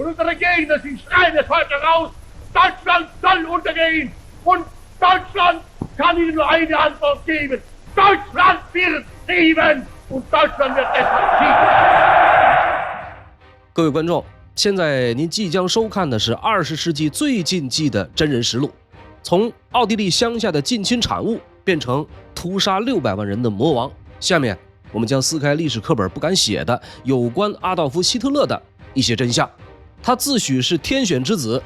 und unsere Gegner, sie schreien es heute raus, Deutschland soll untergehen und Deutschland kann ihnen nur eine Antwort geben. Deutschland wird siegen und Deutschland wird etwas siegen。各位观众，现在您即将收看的是20世纪最禁忌的真人实录，从奥地利乡下的近亲产物变成屠杀600万人的魔王。下面我们将撕开历史课本不敢写的有关阿道夫·希特勒的一些真相。他自诩是天选之子，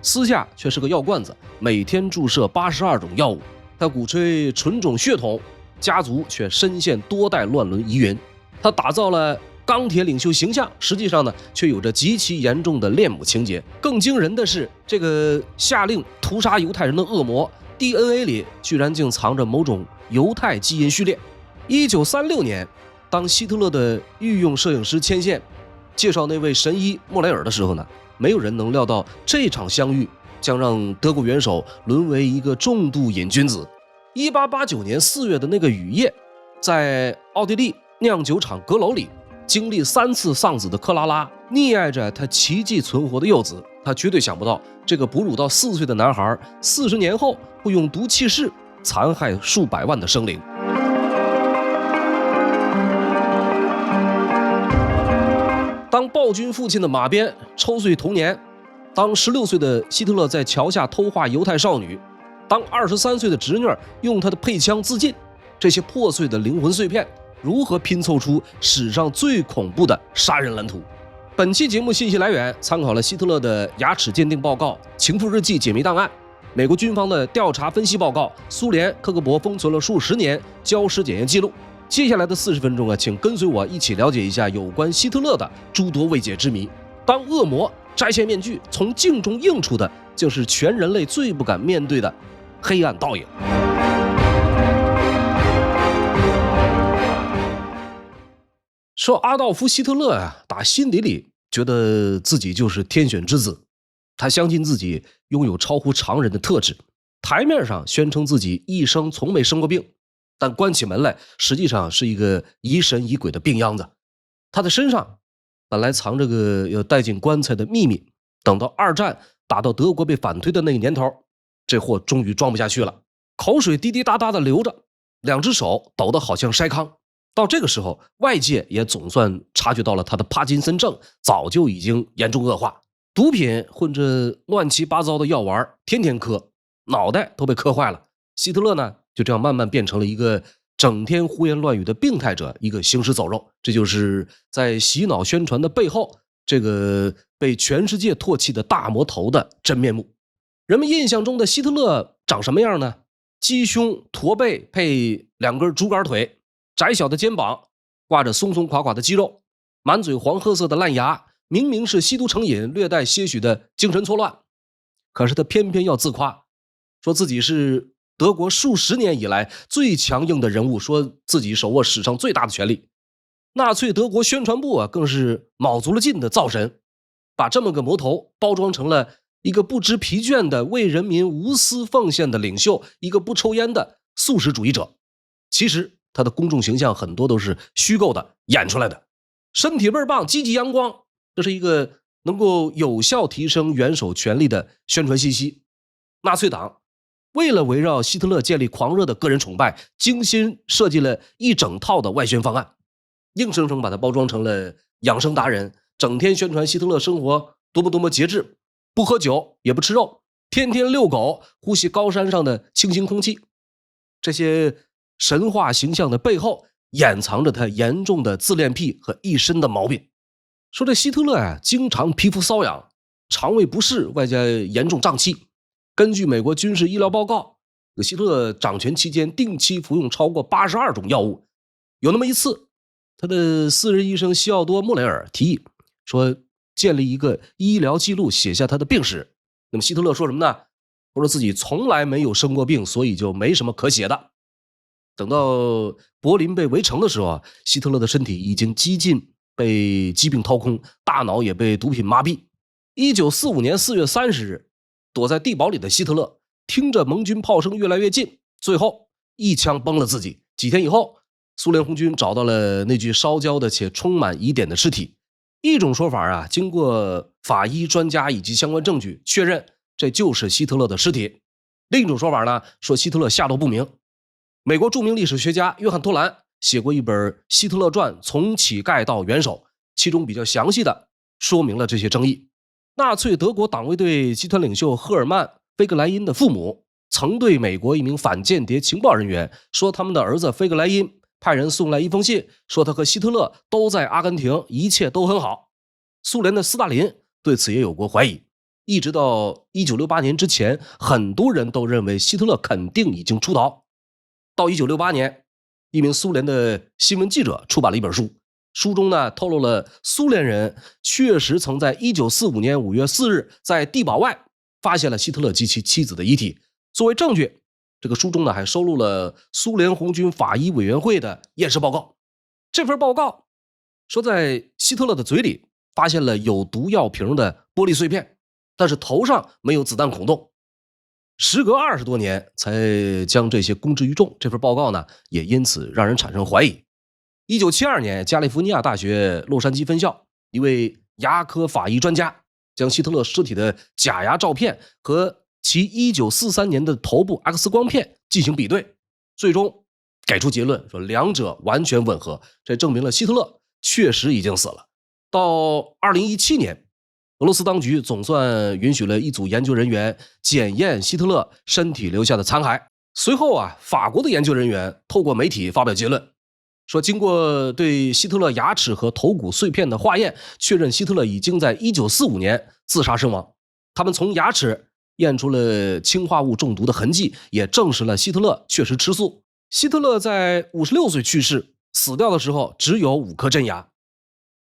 私下却是个药罐子，每天注射82种药物。他鼓吹纯种血统，家族却深陷多代乱伦疑云。他打造了钢铁领袖形象，实际上呢，却有着极其严重的恋母情节。更惊人的是，这个下令屠杀犹太人的恶魔 DNA 里居然竟藏着某种犹太基因序列。1936年，当希特勒的御用摄影师牵线介绍那位神医莫雷尔的时候呢，没有人能料到这场相遇将让德国元首沦为一个重度瘾君子。1889年4月的那个雨夜，在奥地利酿酒厂阁楼里，经历3次丧子的克拉拉溺爱着她奇迹存活的幼子。她绝对想不到，这个哺乳到4岁的男孩40年后会用毒气室残害数百万的生灵。当暴君父亲的马鞭抽碎童年，当16岁的希特勒在桥下偷画犹太少女，当23岁的侄女用他的配枪自尽，这些破碎的灵魂碎片如何拼凑出史上最恐怖的杀人蓝图？本期节目信息来源参考了希特勒的牙齿鉴定报告、情妇日记解密档案、美国军方的调查分析报告、苏联克格勃封存了数十年焦尸检验记录。接下来的40分钟请跟随我一起了解一下有关希特勒的诸多未解之谜。当恶魔摘下面具，从镜中映出的竟是全人类最不敢面对的黑暗倒影。说阿道夫·希特勒打心底里觉得自己就是天选之子，他相信自己拥有超乎常人的特质，台面上宣称自己一生从没生过病，但关起门来实际上是一个疑神疑鬼的病秧子。他的身上本来藏着个要带进棺材的秘密，等到2战打到德国被反推的那个年头，这货终于装不下去了，口水滴滴答答的流着，2只手抖得好像筛糠。到这个时候，外界也总算察觉到了他的帕金森症早就已经严重恶化，毒品混着乱七八糟的药丸，天天嗑，脑袋都被嗑坏了。希特勒呢，就这样慢慢变成了一个整天胡言乱语的病态者，一个行尸走肉。这就是在洗脑宣传的背后，这个被全世界唾弃的大魔头的真面目。人们印象中的希特勒长什么样呢？鸡胸驼背配2根竹竿腿，窄小的肩膀挂着松松垮垮的肌肉，满嘴黄褐色的烂牙，明明是吸毒成瘾，略带些许的精神错乱。可是他偏偏要自夸，说自己是德国数十年以来最强硬的人物，说自己手握史上最大的权力。纳粹德国宣传部更是卯足了劲的造神，把这么个魔头包装成了一个不知疲倦的为人民无私奉献的领袖，一个不抽烟的素食主义者。其实他的公众形象很多都是虚构的，演出来的。身体倍儿棒，积极阳光，这是一个能够有效提升元首权力的宣传信息。纳粹党为了围绕希特勒建立狂热的个人崇拜，精心设计了一整套的外宣方案，硬生生把它包装成了养生达人，整天宣传希特勒生活多么节制，不喝酒也不吃肉，天天遛狗，呼吸高山上的清新空气。这些神话形象的背后掩藏着他严重的自恋癖和一身的毛病。说这希特勒经常皮肤瘙痒，肠胃不适，外加严重胀气。根据美国军事医疗报告，希特勒掌权期间定期服用超过82种药物。有那么一次，他的私人医生西奥多·莫雷尔提议说建立一个医疗记录，写下他的病史。那么希特勒说什么呢？说自己从来没有生过病，所以就没什么可写的。等到柏林被围城的时候，希特勒的身体已经几近被疾病掏空，大脑也被毒品麻痹。1945年4月30日，躲在地堡里的希特勒听着盟军炮声越来越近，最后一枪崩了自己。几天以后，苏联红军找到了那具烧焦的且充满疑点的尸体，一种说法啊，经过法医专家以及相关证据确认，这就是希特勒的尸体。另一种说法呢，说希特勒下落不明。美国著名历史学家约翰·托兰写过一本《希特勒传：从乞丐到元首》，其中比较详细的说明了这些争议。纳粹德国党卫队集团领袖赫尔曼·菲格莱因的父母曾对美国一名反间谍情报人员说，他们的儿子菲格莱因派人送来一封信，说他和希特勒都在阿根廷，一切都很好。苏联的斯大林对此也有过怀疑，一直到1968年之前，很多人都认为希特勒肯定已经出逃。到1968年，一名苏联的新闻记者出版了一本书，书中呢透露了苏联人确实曾在1945年5月4日在地堡外发现了希特勒及其妻子的遗体。作为证据，这个书中呢还收录了苏联红军法医委员会的验尸报告。这份报告说，在希特勒的嘴里发现了有毒药瓶的玻璃碎片，但是头上没有子弹孔洞。时隔20多年才将这些公之于众，这份报告呢也因此让人产生怀疑。1972年，加利福尼亚大学洛杉矶分校一位牙科法医专家将希特勒尸体的假牙照片和其1943年的头部 X 光片进行比对，最终给出结论说两者完全吻合，这证明了希特勒确实已经死了。到2017年，俄罗斯当局总算允许了一组研究人员检验希特勒身体留下的残骸。随后啊，法国的研究人员透过媒体发表结论，说经过对希特勒牙齿和头骨碎片的化验，确认希特勒已经在1945年自杀身亡。他们从牙齿验出了氰化物中毒的痕迹，也证实了希特勒确实吃素。希特勒在56岁去世，死掉的时候只有5颗真牙。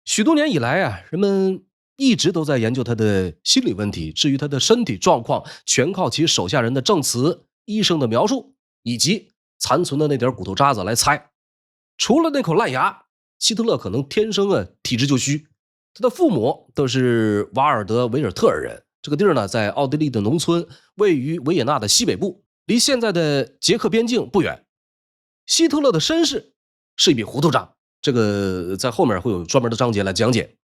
许多年以来啊，人们一直都在研究他的心理问题，至于他的身体状况，全靠其手下人的证词、医生的描述以及残存的那点骨头渣子来猜。除了那口烂牙，希特勒可能天生体质就虚。他的父母都是瓦尔德维尔特尔人，这个地儿呢在奥地利的农村，位于维也纳的西北部，离现在的捷克边境不远。希特勒的身世是一笔糊涂账，这个在后面会有专门的章节来讲解。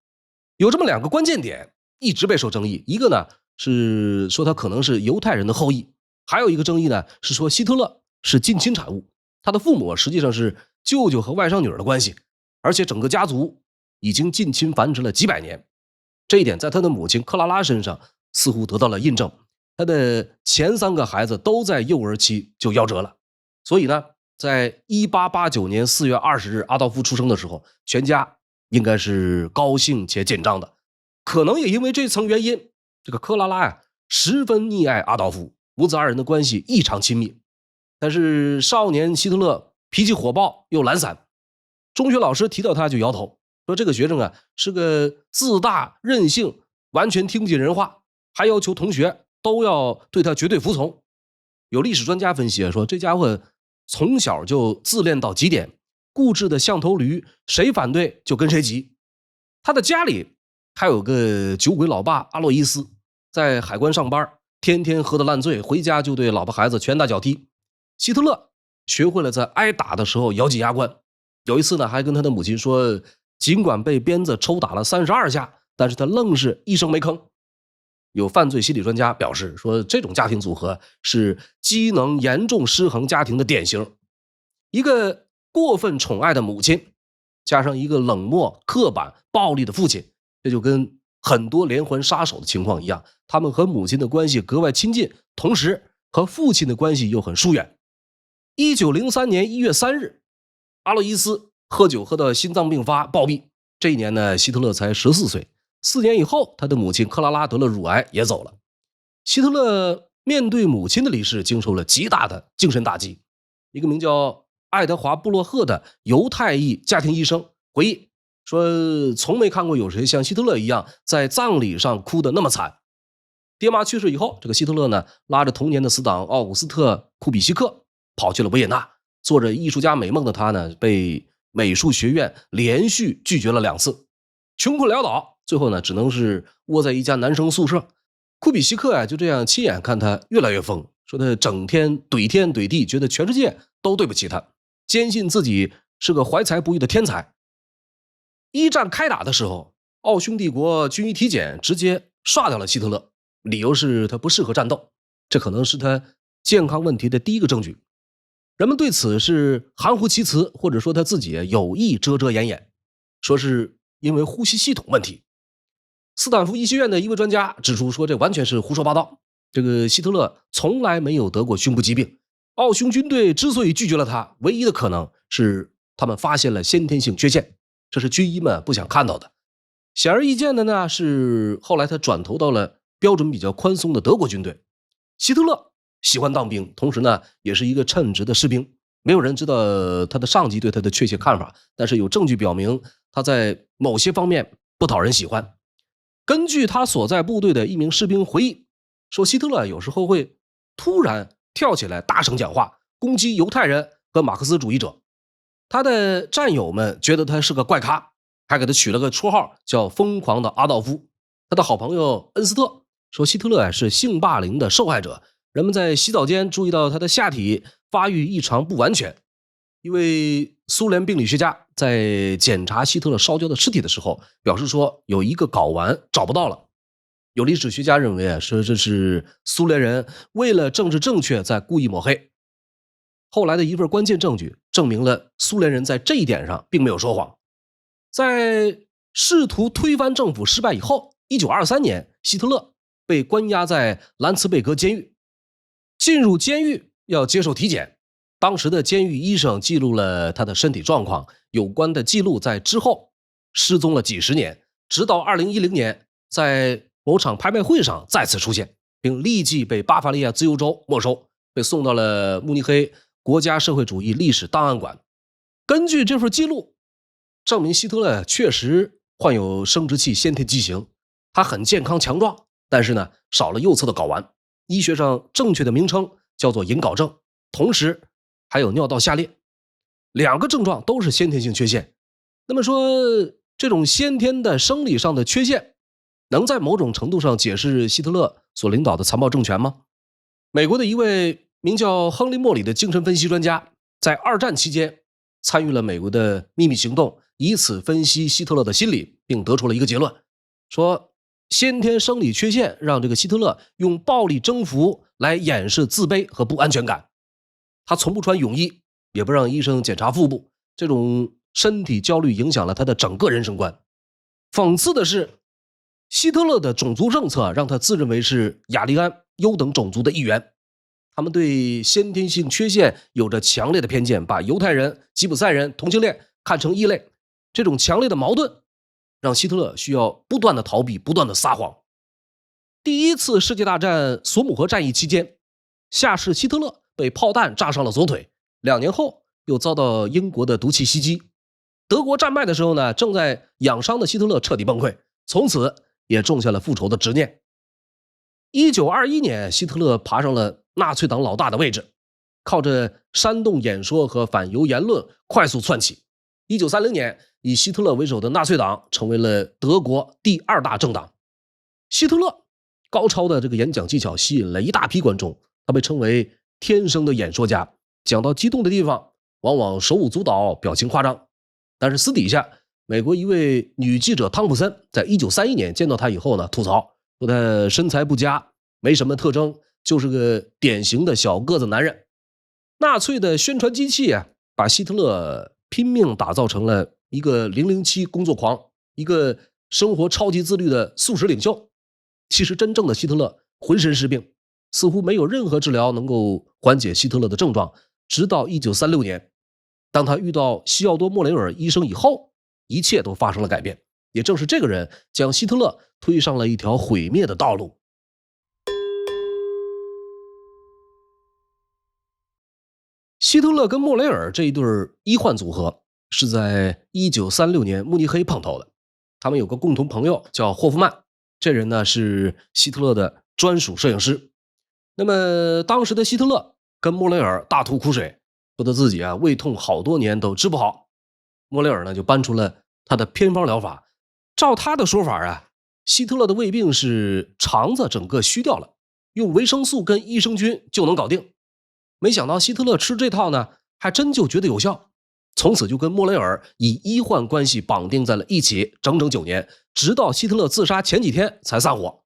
有这么2个关键点一直备受争议，一个呢是说他可能是犹太人的后裔，还有一个争议呢是说希特勒是近亲产物，他的父母实际上是舅舅和外甥女儿的关系，而且整个家族已经近亲繁殖了几百年。这一点在他的母亲克拉拉身上似乎得到了印证，他的前3个孩子都在幼儿期就夭折了。所以呢，在1889年4月20日阿道夫出生的时候，全家应该是高兴且紧张的。可能也因为这层原因，这个克拉拉呀十分溺爱阿道夫，母子2人的关系异常亲密。但是少年希特勒脾气火爆又懒散，中学老师提到他就摇头，说这个学生啊是个自大任性，完全听不进人话，还要求同学都要对他绝对服从。有历史专家分析说，这家伙从小就自恋到极点，固执的像头驴，谁反对就跟谁急。他的家里还有个酒鬼老爸阿洛伊斯，在海关上班，天天喝得烂醉，回家就对老婆孩子拳打脚踢。希特勒学会了在挨打的时候咬紧牙关，有一次呢还跟他的母亲说，尽管被鞭子抽打了32下，但是他愣是一声没吭。有犯罪心理专家表示说，这种家庭组合是机能严重失衡家庭的典型。一个过分宠爱的母亲，加上一个冷漠、刻板、暴力的父亲，这就跟很多连环杀手的情况一样，他们和母亲的关系格外亲近，同时和父亲的关系又很疏远。1903年1月3日，阿洛伊斯喝酒喝到心脏病发暴毙。这一年呢，希特勒才14岁。4年以后，他的母亲克拉拉得了乳癌也走了。希特勒面对母亲的离世，经受了极大的精神打击。一个名叫爱德华·布洛赫的犹太裔家庭医生回忆说，从没看过有谁像希特勒一样在葬礼上哭得那么惨。爹妈去世以后，这个希特勒呢，拉着童年的死党奥古斯特·库比西克跑去了维也纳。做着艺术家美梦的他呢，被美术学院连续拒绝了2次，穷困潦倒，最后呢，只能是窝在一家男生宿舍。库比西克啊，就这样亲眼看他越来越疯，说他整天怼地，觉得全世界都对不起他，坚信自己是个怀才不遇的天才。一战开打的时候，奥匈帝国军医体检直接刷掉了希特勒，理由是他不适合战斗，这可能是他健康问题的第一个证据。人们对此是含糊其辞，或者说他自己有意遮遮掩掩，说是因为呼吸系统问题。斯坦福医学院的一位专家指出说，这完全是胡说八道。这个希特勒从来没有得过胸部疾病，奥匈军队之所以拒绝了他，唯一的可能是他们发现了先天性缺陷，这是军医们不想看到的。显而易见的呢，是后来他转投到了标准比较宽松的德国军队。希特勒喜欢当兵，同时呢，也是一个称职的士兵。没有人知道他的上级对他的确切看法，但是有证据表明他在某些方面不讨人喜欢。根据他所在部队的一名士兵回忆说，希特勒有时候会突然跳起来大声讲话，攻击犹太人和马克思主义者。他的战友们觉得他是个怪咖，还给他取了个绰号叫疯狂的阿道夫。他的好朋友恩斯特说，希特勒是性霸凌的受害者，人们在洗澡间注意到他的下体发育异常不完全。一位苏联病理学家在检查希特勒烧焦的尸体的时候表示说，有一个睾丸找不到了。有历史学家认为说这是苏联人为了政治正确在故意抹黑。后来的一份关键证据证明了苏联人在这一点上并没有说谎。在试图推翻政府失败以后，1923年希特勒被关押在兰茨贝格监狱。进入监狱要接受体检，当时的监狱医生记录了他的身体状况，有关的记录在之后失踪了几十年，直到2010年在某场拍卖会上再次出现，并立即被巴伐利亚自由州没收，被送到了慕尼黑国家社会主义历史档案馆。根据这份记录证明，希特勒确实患有生殖器先天畸形，他很健康强壮，但是呢少了右侧的睾丸，医学上正确的名称叫做隐睾症，同时还有尿道下裂，两个症状都是先天性缺陷。那么说，这种先天的生理上的缺陷能在某种程度上解释希特勒所领导的残暴政权吗？美国的一位名叫亨利·莫里的精神分析专家在二战期间参与了美国的秘密行动，以此分析希特勒的心理，并得出了一个结论，说先天生理缺陷让这个希特勒用暴力征服来掩饰自卑和不安全感。他从不穿泳衣，也不让医生检查腹部，这种身体焦虑影响了他的整个人生观。讽刺的是，希特勒的种族政策让他自认为是雅利安优等种族的一员，他们对先天性缺陷有着强烈的偏见，把犹太人、吉普赛人、同性恋看成异类。这种强烈的矛盾让希特勒需要不断的逃避，不断的撒谎。第一次世界大战索姆河战役期间，下士希特勒被炮弹炸伤了左腿，2年后又遭到英国的毒气袭击。德国战败的时候呢，正在养伤的希特勒彻底崩溃，从此也种下了复仇的执念。1921年，希特勒爬上了纳粹党老大的位置，靠着煽动演说和反犹言论快速窜起。1930年，以希特勒为首的纳粹党成为了德国第2大政党。希特勒高超的这个演讲技巧吸引了一大批观众，他被称为天生的演说家，讲到激动的地方往往手舞足蹈，表情夸张。但是私底下，美国一位女记者汤普森在1931年见到他以后呢，吐槽说他身材不佳，没什么特征，就是个典型的小个子男人。纳粹的宣传机器把希特勒拼命打造成了一个007工作狂，一个生活超级自律的素食领袖。其实真正的希特勒浑身是病，似乎没有任何治疗能够缓解希特勒的症状。直到1936年，当他遇到西奥多·莫雷尔医生以后，一切都发生了改变。也正是这个人将希特勒推上了一条毁灭的道路。希特勒跟莫雷尔这一对医患组合是在1936年慕尼黑碰头的。他们有个共同朋友叫霍夫曼，这人呢是希特勒的专属摄影师。那么当时的希特勒跟莫雷尔大吐苦水，说他自己胃痛好多年都治不好。莫雷尔呢就搬出了他的偏方疗法。照他的说法希特勒的胃病是肠子整个虚掉了，用维生素跟益生菌就能搞定。没想到希特勒吃这套呢，还真就觉得有效，从此就跟莫雷尔以医患关系绑定在了一起，整整9年，直到希特勒自杀前几天才散伙。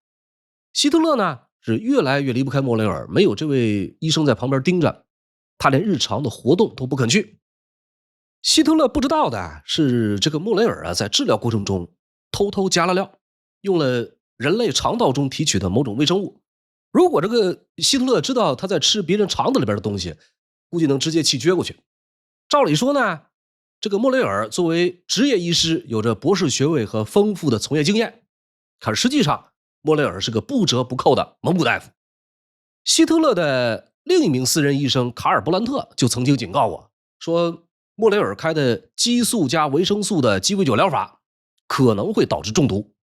希特勒呢是越来越离不开莫雷尔，没有这位医生在旁边盯着，他连日常的活动都不肯去。希特勒不知道的是，这个莫雷尔在治疗过程中偷偷加了料，用了人类肠道中提取的某种微生物。如果这个希特勒知道他在吃别人肠子里边的东西，估计能直接气撅过去。照理说呢，这个莫雷尔作为职业医师，有着博士学位和丰富的从业经验，可实际上莫雷尔是个不折不扣的蒙古大夫。希特勒的另一名私人医生卡尔·伯兰特就曾经警告我说，莫雷尔开的激素加维生素的鸡尾酒疗法可能会导致中毒。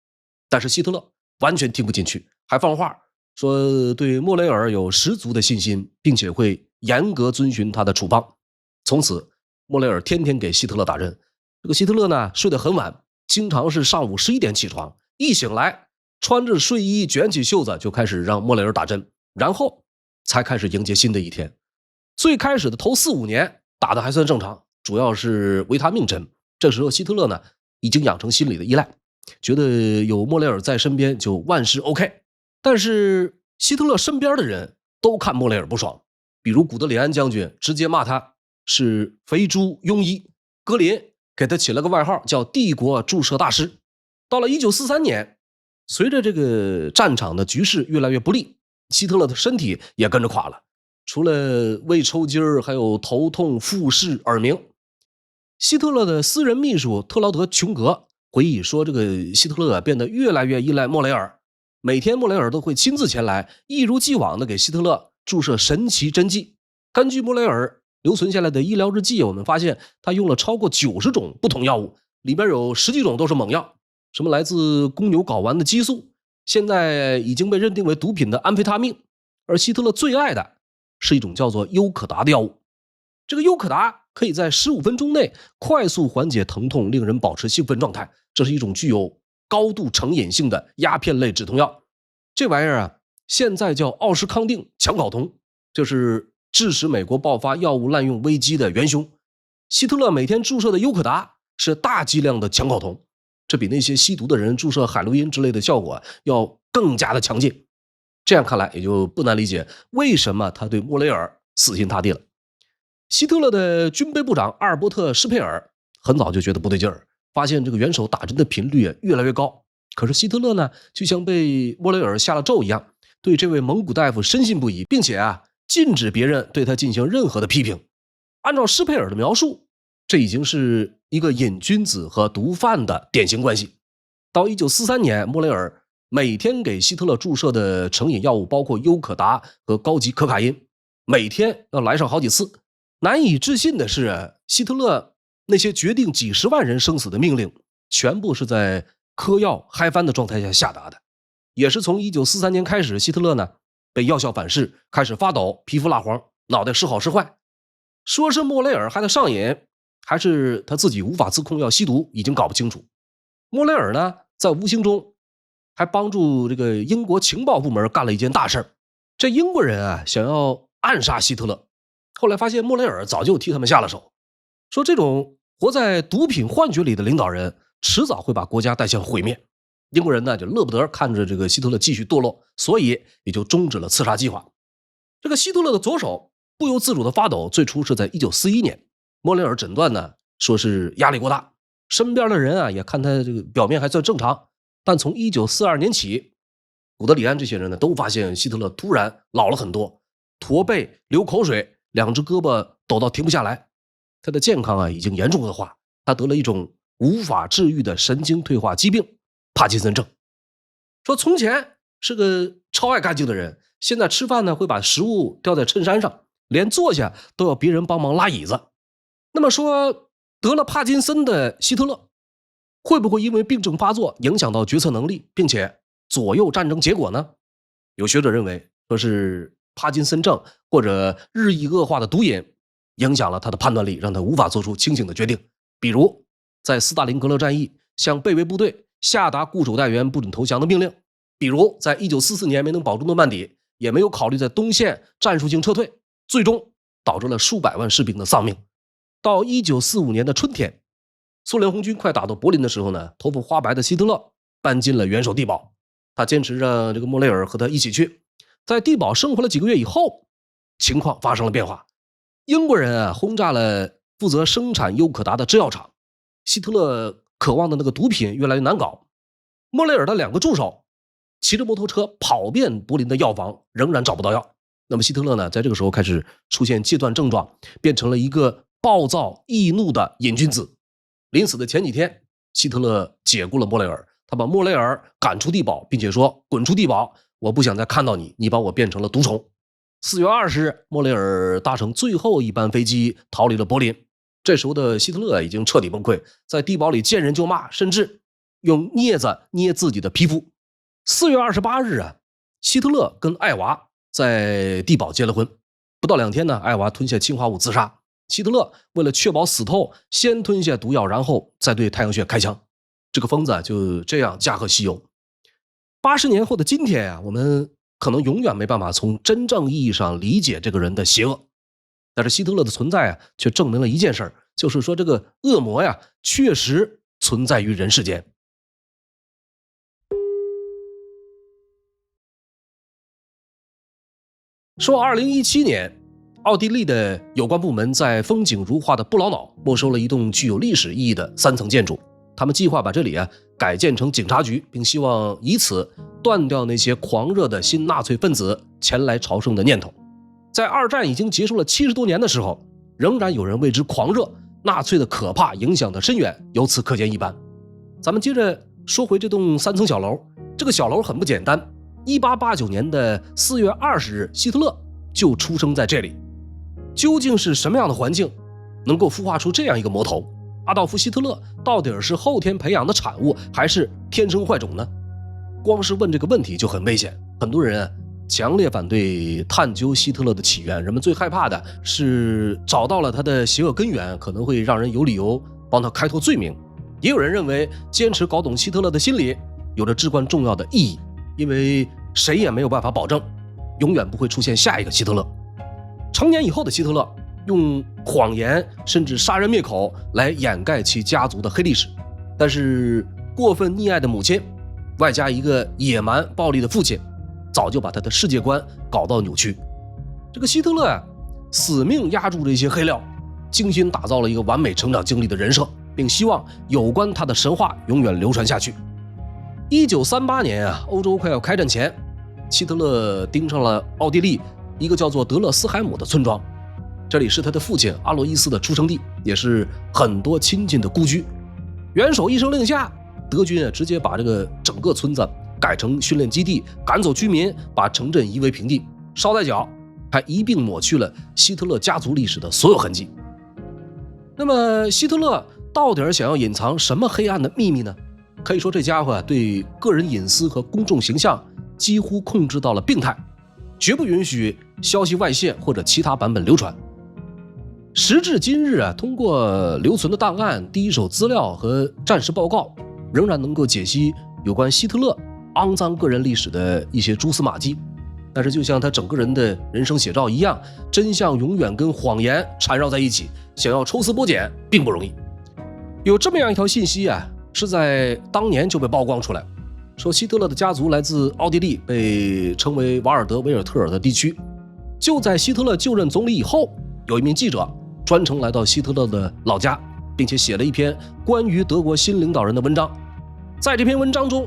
但是希特勒完全听不进去，还放话说对莫雷尔有十足的信心，并且会严格遵循他的处方。从此莫雷尔天天给希特勒打针。这个希特勒呢睡得很晚，经常是上午11点起床，一醒来穿着睡衣卷起袖子就开始让莫雷尔打针，然后才开始迎接新的一天。最开始的头4-5年打的还算正常，主要是维他命针。这时候希特勒呢已经养成心理的依赖，觉得有莫雷尔在身边就万事 OK。 但是希特勒身边的人都看莫雷尔不爽，比如古德里安将军直接骂他是肥猪庸医，格林给他起了个外号叫帝国注射大师。到了1943年，随着这个战场的局势越来越不利，希特勒的身体也跟着垮了，除了胃抽筋儿，还有头痛、复视、耳鸣。希特勒的私人秘书特劳德·琼格回忆说，这个希特勒变得越来越依赖莫雷尔，每天莫雷尔都会亲自前来，一如既往的给希特勒注射神奇针剂。根据莫雷尔留存下来的医疗日记，我们发现他用了超过90种不同药物，里边有10几种都是猛药，什么来自公牛睾丸的激素，现在已经被认定为毒品的安非他命。而希特勒最爱的是一种叫做优可达的药物。这个优可达可以在15分钟内快速缓解疼痛，令人保持兴奋状态。这是一种具有高度成瘾性的鸦片类止痛药。这玩意儿啊，现在叫奥施康定羟睾酮，就是致使美国爆发药物滥用危机的元凶。希特勒每天注射的优可达是大剂量的羟睾酮，这比那些吸毒的人注射海洛因之类的效果要更加的强劲。这样看来也就不难理解为什么他对莫雷尔死心塌地了。希特勒的军备部长阿尔伯特·施佩尔很早就觉得不对劲儿，发现这个元首打针的频率越来越高。可是希特勒呢，就像被莫雷尔下了咒一样，对这位蒙古大夫深信不疑，并且禁止别人对他进行任何的批评。按照施佩尔的描述，这已经是一个瘾君子和毒贩的典型关系。到1943年，莫雷尔每天给希特勒注射的成瘾药物包括优可达和高级可卡因，每天要来上好几次。难以置信的是，希特勒那些决定几十万人生死的命令，全部是在嗑药嗨翻的状态下下达的。也是从1943年开始，希特勒呢被药效反噬，开始发抖，皮肤蜡黄，脑袋时好时坏。说是莫雷尔害他上瘾，还是他自己无法自控要吸毒，已经搞不清楚。莫雷尔呢，在无形中还帮助这个英国情报部门干了一件大事。这英国人想要暗杀希特勒，后来发现莫雷尔早就替他们下了手，说这种活在毒品幻觉里的领导人迟早会把国家带向毁灭。英国人呢就乐不得看着这个希特勒继续堕落，所以也就终止了刺杀计划。这个希特勒的左手不由自主的发抖，最初是在1941年，莫雷尔诊断呢说是压力过大，身边的人也看他这个表面还算正常。但从1942年起，古德里安这些人呢都发现希特勒突然老了很多，驼背，流口水，两只胳膊抖到停不下来。他的健康已经严重恶化，他得了一种无法治愈的神经退化疾病帕金森症。说从前是个超爱干净的人，现在吃饭呢会把食物掉在衬衫上，连坐下都要别人帮忙拉椅子。那么说得了帕金森的希特勒会不会因为病症发作影响到决策能力，并且左右战争结果呢？有学者认为说是帕金森症或者日益恶化的毒瘾影响了他的判断力，让他无法做出清醒的决定。比如在斯大林格勒战役向被围部队下达固守待援不准投降的命令，比如在1944年没能保住诺曼底，也没有考虑在东线战术性撤退，最终导致了数百万士兵的丧命。到1945年的春天，苏联红军快打到柏林的时候呢，头发花白的希特勒搬进了元首地堡。他坚持让这个莫雷尔和他一起去。在地堡生活了几个月以后，情况发生了变化。英国人轰炸了负责生产优可达的制药厂，希特勒渴望的那个毒品越来越难搞。莫雷尔的2个助手骑着摩托车跑遍柏林的药房，仍然找不到药。那么希特勒呢，在这个时候开始出现戒断症状，变成了一个暴躁易怒的瘾君子。临死的前几天，希特勒解雇了莫雷尔，他把莫雷尔赶出地堡，并且说：“滚出地堡，我不想再看到你，你把我变成了毒虫。”4月20日，莫雷尔搭乘最后一班飞机逃离了柏林。这时候的希特勒已经彻底崩溃，在地堡里见人就骂，甚至用镊子捏自己的皮肤。4月28日希特勒跟艾娃在地堡结了婚。不到2天呢，艾娃吞下氰化物自杀。希特勒为了确保死透，先吞下毒药，然后再对太阳穴开枪。这个疯子就这样驾鹤西游。80年后的今天我们可能永远没办法从真正意义上理解这个人的邪恶。但是希特勒的存在却证明了一件事，就是说这个恶魔确实存在于人世间。说2017年，奥地利的有关部门在风景如画的布劳瑙没收了一栋具有历史意义的3层建筑，他们计划把这里改建成警察局，并希望以此断掉那些狂热的新纳粹分子前来朝圣的念头。在2战已经结束了70多年的时候，仍然有人为之狂热，纳粹的可怕影响的深远由此可见一斑。咱们接着说回这栋3层小楼，这个小楼很不简单。1889年的4月20日，希特勒就出生在这里。究竟是什么样的环境能够孵化出这样一个魔头？阿道夫·希特勒到底是后天培养的产物，还是天生坏种呢？光是问这个问题就很危险，很多人强烈反对探究希特勒的起源。人们最害怕的是找到了他的邪恶根源，可能会让人有理由帮他开脱罪名。也有人认为坚持搞懂希特勒的心理有着至关重要的意义，因为谁也没有办法保证永远不会出现下一个希特勒。成年以后的希特勒用谎言甚至杀人灭口来掩盖其家族的黑历史，但是过分溺爱的母亲外加一个野蛮暴力的父亲，早就把他的世界观搞到扭曲。这个希特勒死命压住这些黑料，精心打造了一个完美成长经历的人设，并希望有关他的神话永远流传下去。1938年欧洲快要开战前，希特勒盯上了奥地利一个叫做德勒斯海姆的村庄，这里是他的父亲阿洛伊斯的出生地，也是很多亲戚的故居。元首一声令下，德军直接把这个整个村子改成训练基地，赶走居民，把城镇夷为平地，捎带脚还一并抹去了希特勒家族历史的所有痕迹。那么希特勒到底想要隐藏什么黑暗的秘密呢？可以说这家伙对个人隐私和公众形象几乎控制到了病态，绝不允许消息外泄或者其他版本流传。时至今日通过留存的档案、第一手资料和战时报告，仍然能够解析有关希特勒肮脏个人历史的一些蛛丝马迹。但是就像他整个人的人生写照一样，真相永远跟谎言缠绕在一起，想要抽丝剥茧并不容易。有这么样一条信息是在当年就被曝光出来，说希特勒的家族来自奥地利，被称为瓦尔德维尔特尔的地区。就在希特勒就任总理以后，有一名记者专程来到希特勒的老家，并且写了一篇关于德国新领导人的文章。在这篇文章中，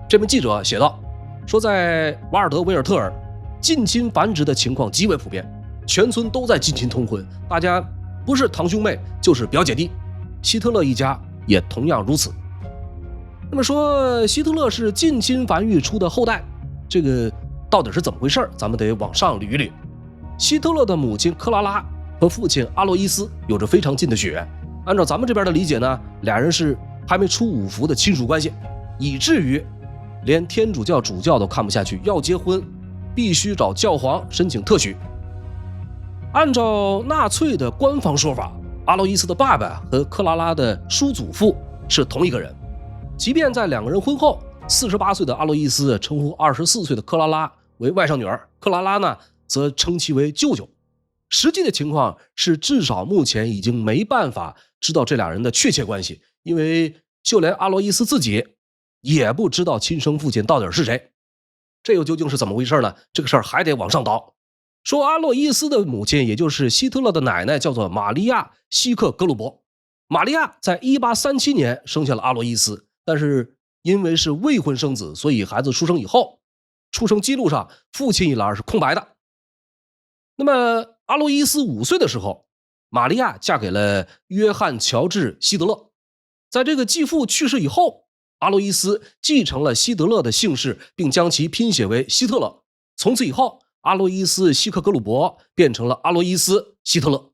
这名记者写道，说在瓦尔德维尔特尔，近亲繁殖的情况极为普遍，全村都在近亲通婚，大家不是堂兄妹就是表姐弟，希特勒一家也同样如此。那么说希特勒是近亲繁育出的后代，这个到底是怎么回事？咱们得往上捋一捋。希特勒的母亲克拉拉和父亲阿洛伊斯有着非常近的血缘，按照咱们这边的理解呢，俩人是还没出五服的亲属关系，以至于连天主教主教都看不下去，要结婚必须找教皇申请特许。按照纳粹的官方说法，阿洛伊斯的爸爸和克拉拉的叔祖父是同一个人。即便在两个人婚后，48岁的阿洛伊斯称呼24岁的克拉拉为外甥女儿，克拉拉呢则称其为舅舅。实际的情况是，至少目前已经没办法知道这俩人的确切关系，因为就连阿洛伊斯自己也不知道亲生父亲到底是谁。这又究竟是怎么回事呢？这个事儿还得往上倒。说阿洛伊斯的母亲，也就是希特勒的奶奶，叫做玛利亚·希克格鲁伯。玛利亚在1837年生下了阿洛伊斯，但是因为是未婚生子，所以孩子出生以后，出生记录上父亲一栏是空白的。那么阿洛伊斯5岁的时候，玛利亚嫁给了约翰·乔治·希德勒。在这个继父去世以后，阿洛伊斯继承了希德勒的姓氏，并将其拼写为希特勒。从此以后，阿洛伊斯·希克格鲁伯变成了阿洛伊斯·希特勒。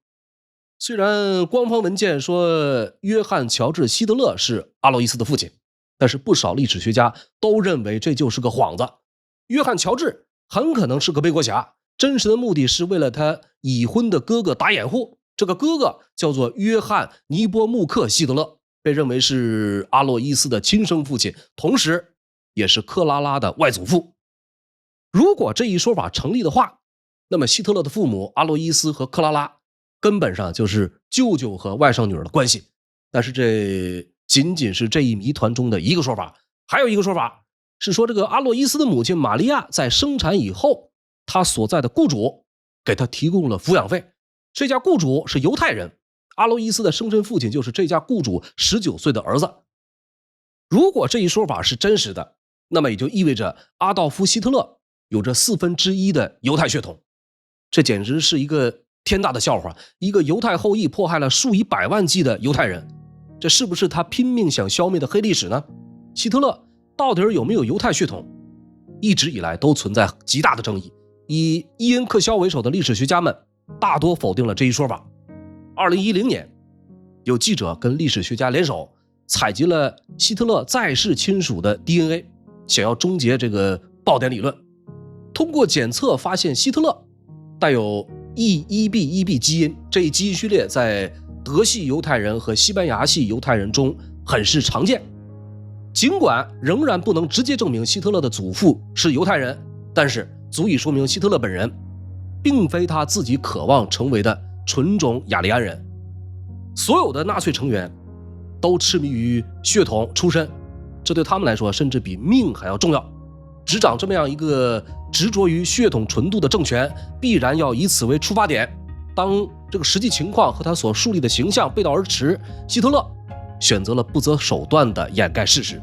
虽然官方文件说约翰·乔治·希德勒是阿洛伊斯的父亲，但是不少历史学家都认为这就是个幌子。约翰·乔治很可能是个背锅侠，真实的目的是为了他已婚的哥哥打掩护。这个哥哥叫做约翰·尼波穆克·希德勒，被认为是阿洛伊斯的亲生父亲，同时也是克拉拉的外祖父。如果这一说法成立的话，那么希特勒的父母阿洛伊斯和克拉拉根本上就是舅舅和外甥女儿的关系。但是这仅仅是这一谜团中的一个说法。还有一个说法是说，这个阿洛伊斯的母亲玛利亚在生产以后，她所在的雇主给她提供了抚养费。这家雇主是犹太人，阿洛伊斯的生身父亲就是这家雇主19岁的儿子。如果这一说法是真实的，那么也就意味着阿道夫·希特勒有着1/4的犹太血统。这简直是一个天大的笑话，一个犹太后裔迫害了数以百万计的犹太人，这是不是他拼命想消灭的黑历史呢？希特勒到底有没有犹太血统，一直以来都存在极大的争议。以伊恩·克肖为首的历史学家们大多否定了这一说法。2010年，有记者跟历史学家联手采集了希特勒在世亲属的 DNA， 想要终结这个爆点理论。通过检测发现，希特勒带有 E1b1b 基因，这一基因序列在德系犹太人和西班牙系犹太人中很是常见。尽管仍然不能直接证明希特勒的祖父是犹太人，但是足以说明希特勒本人并非他自己渴望成为的纯种雅利安人。所有的纳粹成员都痴迷于血统出身，这对他们来说甚至比命还要重要。执掌这么样一个执着于血统纯度的政权，必然要以此为出发点。当这个实际情况和他所树立的形象背道而驰，希特勒选择了不择手段的掩盖事实。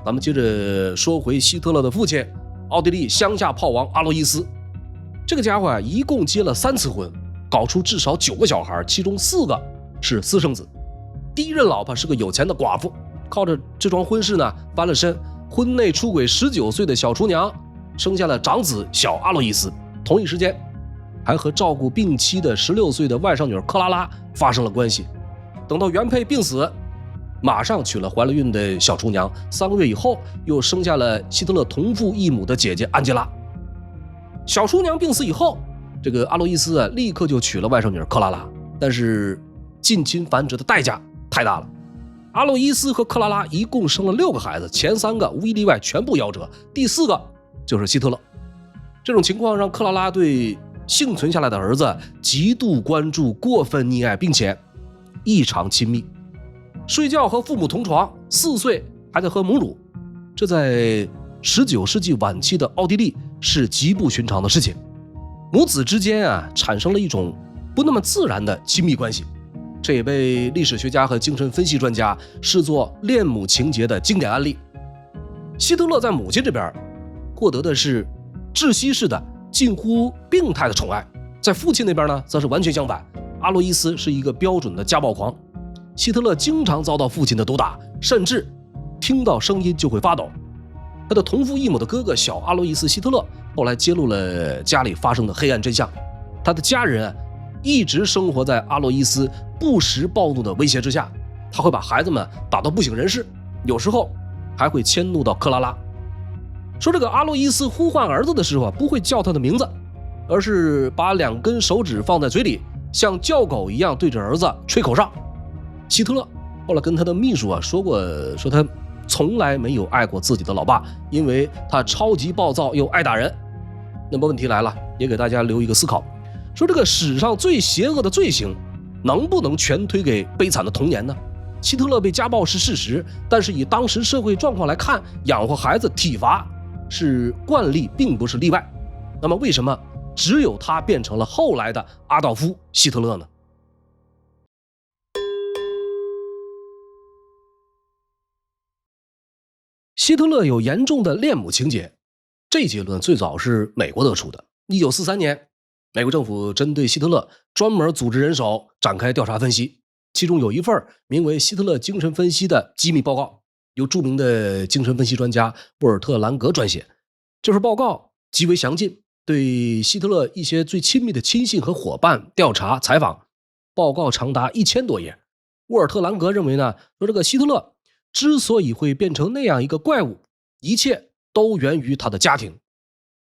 咱们接着说回希特勒的父亲，奥地利乡下炮王阿洛伊斯。这个家伙一共结了3次婚，搞出至少9个小孩，其中4个是私生子。第一任老婆是个有钱的寡妇，靠着这桩婚事呢翻了身，婚内出轨19岁的小厨娘，生下了长子小阿洛伊斯。同一时间还和照顾病妻的16岁的外甥女克拉拉发生了关系。等到原配病死，马上娶了怀了孕的小厨娘，3个月以后又生下了希特勒同父异母的姐姐安吉拉。小厨娘病死以后，这个阿洛伊斯立刻就娶了外甥女克拉拉，但是近亲繁殖的代价太大了。阿洛伊斯和克拉拉一共生了6个孩子，前3个无一例外全部夭折，第4个就是希特勒。这种情况让克拉拉对幸存下来的儿子极度关注，过分溺爱，并且异常亲密，睡觉和父母同床，4岁还在喝母乳。这在19世纪晚期的奥地利是极不寻常的事情。母子之间产生了一种不那么自然的亲密关系，这也被历史学家和精神分析专家视作恋母情节的经典案例。希特勒在母亲这边获得的是窒息式的近乎病态的宠爱，在父亲那边呢则是完全相反。阿洛伊斯是一个标准的家暴狂，希特勒经常遭到父亲的毒打，甚至听到声音就会发抖。他的同父异母的哥哥小阿洛伊斯·希特勒后来揭露了家里发生的黑暗真相，他的家人一直生活在阿洛伊斯不时暴怒的威胁之下，他会把孩子们打到不省人事，有时候还会迁怒到克拉拉。说这个阿洛伊斯呼唤儿子的时候不会叫他的名字，而是把2根手指放在嘴里，像叫狗一样对着儿子吹口哨。希特勒后来跟他的秘书说过，说他从来没有爱过自己的老爸，因为他超级暴躁又爱打人。那么问题来了，也给大家留一个思考，说这个史上最邪恶的罪行能不能全推给悲惨的童年呢？希特勒被家暴是事实，但是以当时社会状况来看，养活孩子体罚是惯例，并不是例外。那么为什么只有他变成了后来的阿道夫·希特勒呢？希特勒有严重的恋母情节，这结论最早是美国得出的。1943年，美国政府针对希特勒专门组织人手展开调查分析，其中有一份名为《希特勒精神分析》的机密报告，由著名的精神分析专家沃尔特·兰格撰写。这份报告极为详尽，对希特勒一些最亲密的亲信和伙伴调查采访，报告长达1000多页。沃尔特·兰格认为呢，说这个希特勒之所以会变成那样一个怪物，一切都源于他的家庭，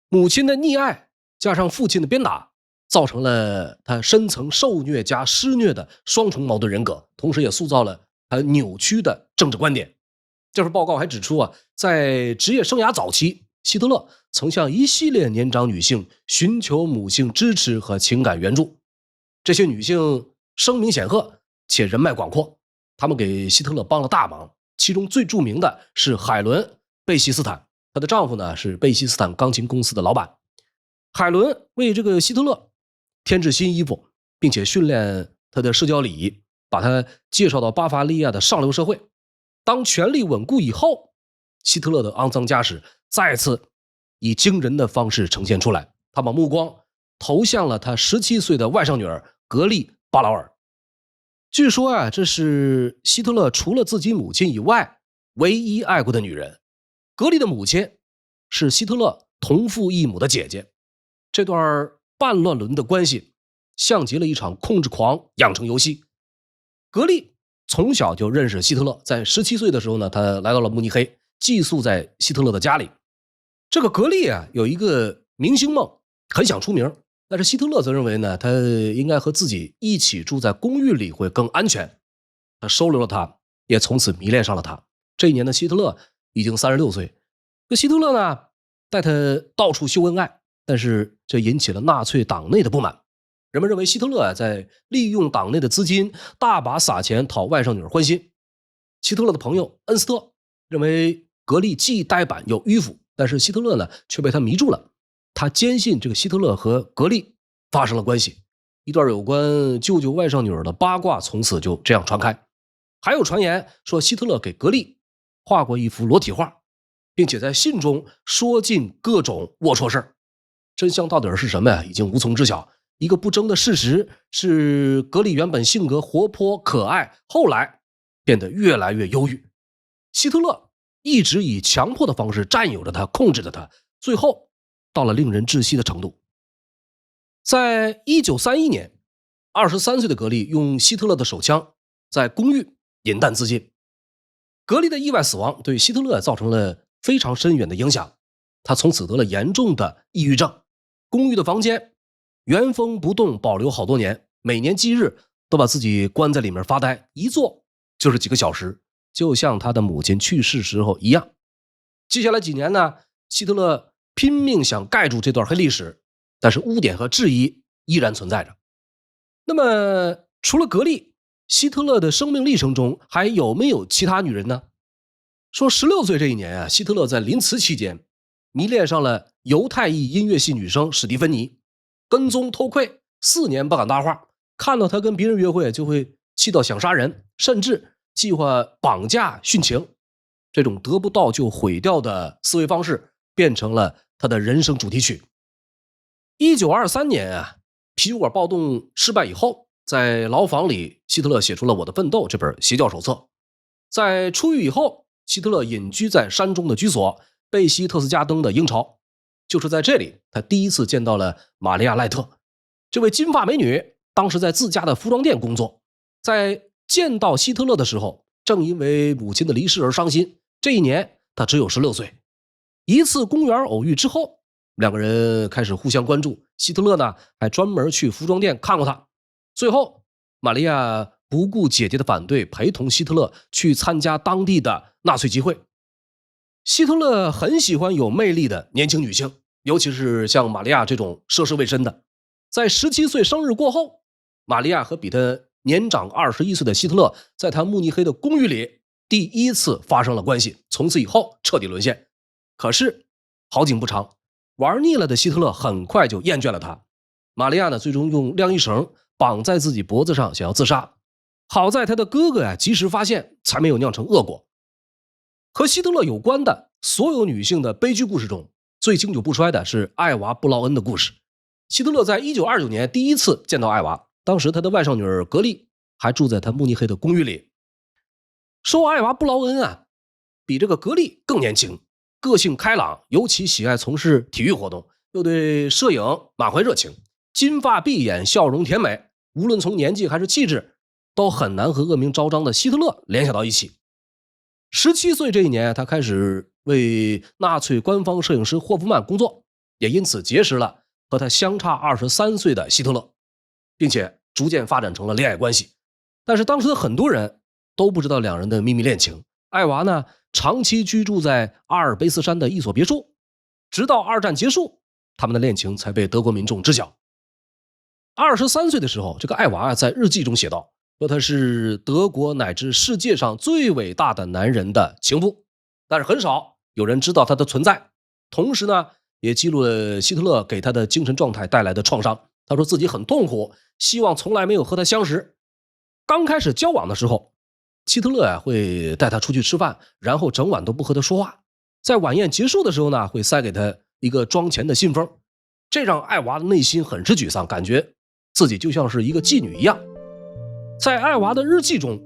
母亲的溺爱加上父亲的鞭打，造成了他深层受虐加施虐的双重矛盾人格，同时也塑造了他扭曲的政治观点。这份报告还指出啊，在职业生涯早期，希特勒曾向一系列年长女性寻求母性支持和情感援助。这些女性声名显赫且人脉广阔，她们给希特勒帮了大忙。其中最著名的是海伦·贝希斯坦，她的丈夫呢是贝希斯坦钢琴公司的老板。海伦为这个希特勒添置新衣服，并且训练他的社交礼仪，把他介绍到巴伐利亚的上流社会。当权力稳固以后，希特勒的肮脏家史再次以惊人的方式呈现出来，他把目光投向了他17岁的外甥女儿格丽·巴劳尔。据说啊，这是希特勒除了自己母亲以外唯一爱过的女人。格丽的母亲是希特勒同父异母的姐姐。这段半乱伦的关系像极了一场控制狂养成游戏。格丽从小就认识希特勒，在17岁的时候呢，他来到了慕尼黑，寄宿在希特勒的家里。这个格丽啊，有一个明星梦，很想出名。但是希特勒则认为呢，他应该和自己一起住在公寓里会更安全。他收留了他，也从此迷恋上了他。这一年的希特勒已经36岁。这希特勒呢，带他到处秀恩爱，但是这引起了纳粹党内的不满。人们认为希特勒在利用党内的资金，大把撒钱讨外甥女儿欢心。希特勒的朋友恩斯特认为格丽既呆板又迂腐，但是希特勒呢却被他迷住了。他坚信这个希特勒和格丽发生了关系，一段有关舅舅外甥女儿的八卦从此就这样传开。还有传言说希特勒给格丽画过一幅裸体画，并且在信中说尽各种龌龊事儿。真相到底是什么呀？已经无从知晓。一个不争的事实是，格丽原本性格活泼可爱，后来变得越来越忧郁。希特勒一直以强迫的方式占有着他，控制着他，最后到了令人窒息的程度。在1931年，23岁的格丽用希特勒的手枪在公寓引弹自尽。格丽的意外死亡对希特勒造成了非常深远的影响，他从此得了严重的抑郁症。公寓的房间原封不动保留好多年，每年忌日都把自己关在里面发呆，一坐就是几个小时，就像他的母亲去世时候一样。接下来几年呢，希特勒拼命想盖住这段黑历史，但是污点和质疑依然存在着。那么除了格丽，希特勒的生命历程中还有没有其他女人呢？说16岁这一年啊，希特勒在临茨期间迷恋上了犹太裔音乐系女生史蒂芬妮，跟踪偷窥4年不敢搭话，看到她跟别人约会就会气到想杀人，甚至计划绑架殉情。这种得不到就毁掉的思维方式变成了他的人生主题曲。1923年啊，啤酒馆暴动失败以后，在牢房里，希特勒写出了《我的奋斗》这本邪教手册。在出狱以后，希特勒隐居在山中的居所贝希特斯加登的鹰巢。就是在这里，他第一次见到了玛利亚·赖特。这位金发美女当时在自家的服装店工作，在见到希特勒的时候，正因为母亲的离世而伤心。这一年他只有16岁。一次公园偶遇之后，两个人开始互相关注。希特勒呢还专门去服装店看过他。最后玛利亚不顾姐姐的反对，陪同希特勒去参加当地的纳粹集会。希特勒很喜欢有魅力的年轻女性，尤其是像玛利亚这种涉世未深的。在17岁生日过后，玛利亚和比他年长21岁的希特勒在他慕尼黑的公寓里第一次发生了关系，从此以后彻底沦陷。可是好景不长，玩腻了的希特勒很快就厌倦了他。玛利亚呢，最终用晾衣绳绑在自己脖子上，想要自杀。好在他的哥哥及时发现，才没有酿成恶果。和希特勒有关的所有女性的悲剧故事中，最经久不衰的是艾娃·布劳恩的故事。希特勒在1929年第一次见到艾娃，当时他的外甥女儿格丽还住在他慕尼黑的公寓里。说艾娃·布劳恩比这个格丽更年轻，个性开朗，尤其喜爱从事体育活动，又对摄影满怀热情，金发碧眼，笑容甜美，无论从年纪还是气质，都很难和恶名昭彰的希特勒联想到一起。17岁这一年，他开始为纳粹官方摄影师霍夫曼工作，也因此结识了和他相差23岁的希特勒，并且逐渐发展成了恋爱关系。但是当时的很多人都不知道两人的秘密恋情。艾娃呢，长期居住在阿尔卑斯山的一所别墅，直到二战结束，他们的恋情才被德国民众知晓。23岁的时候，这个艾娃在日记中写道，说他是德国乃至世界上最伟大的男人的情妇，但是很少有人知道他的存在。同时呢，也记录了希特勒给他的精神状态带来的创伤。他说自己很痛苦，希望从来没有和他相识。刚开始交往的时候，希特勒会带他出去吃饭，然后整晚都不和他说话。在晚宴结束的时候呢，会塞给他一个装钱的信封，这让艾娃的内心很是沮丧，感觉自己就像是一个妓女一样。在艾娃的日记中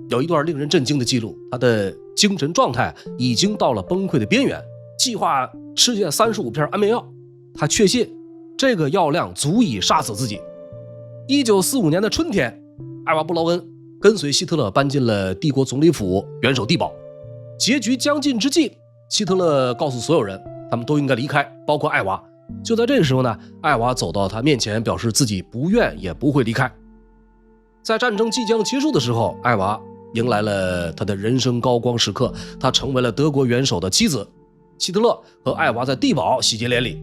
有一段令人震惊的记录，她的精神状态已经到了崩溃的边缘，计划吃下35片安眠药。她确信这个药量足以杀死自己。1945年的春天，艾娃·布劳恩跟随希特勒搬进了帝国总理府，元首地堡。结局将近之际，希特勒告诉所有人，他们都应该离开，包括艾娃。就在这个时候呢，艾娃走到他面前，表示自己不愿也不会离开。在战争即将结束的时候，艾娃迎来了他的人生高光时刻，他成为了德国元首的妻子。希特勒和艾娃在地堡喜结连理。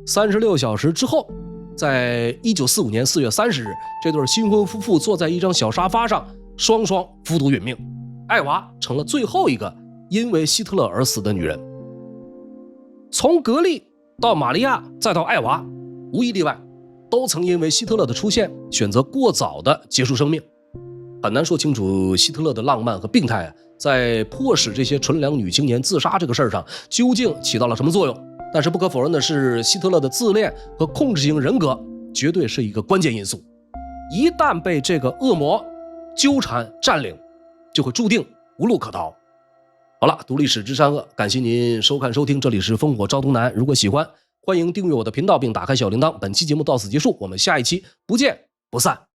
36小时之后，在1945年4月30日，这对新婚夫妇坐在一张小沙发上，双双服毒殒命。艾娃成了最后一个因为希特勒而死的女人。从格丽到玛利亚再到艾娃，无一例外都曾因为希特勒的出现选择过早的结束生命。很难说清楚希特勒的浪漫和病态在迫使这些纯良女青年自杀这个事儿上究竟起到了什么作用。但是不可否认的是，希特勒的自恋和控制型人格绝对是一个关键因素。一旦被这个恶魔纠缠占领，就会注定无路可逃。好了，读历史知善恶，感谢您收看收听，这里是烽火照东南。如果喜欢，欢迎订阅我的频道并打开小铃铛。本期节目到此结束，我们下一期不见不散。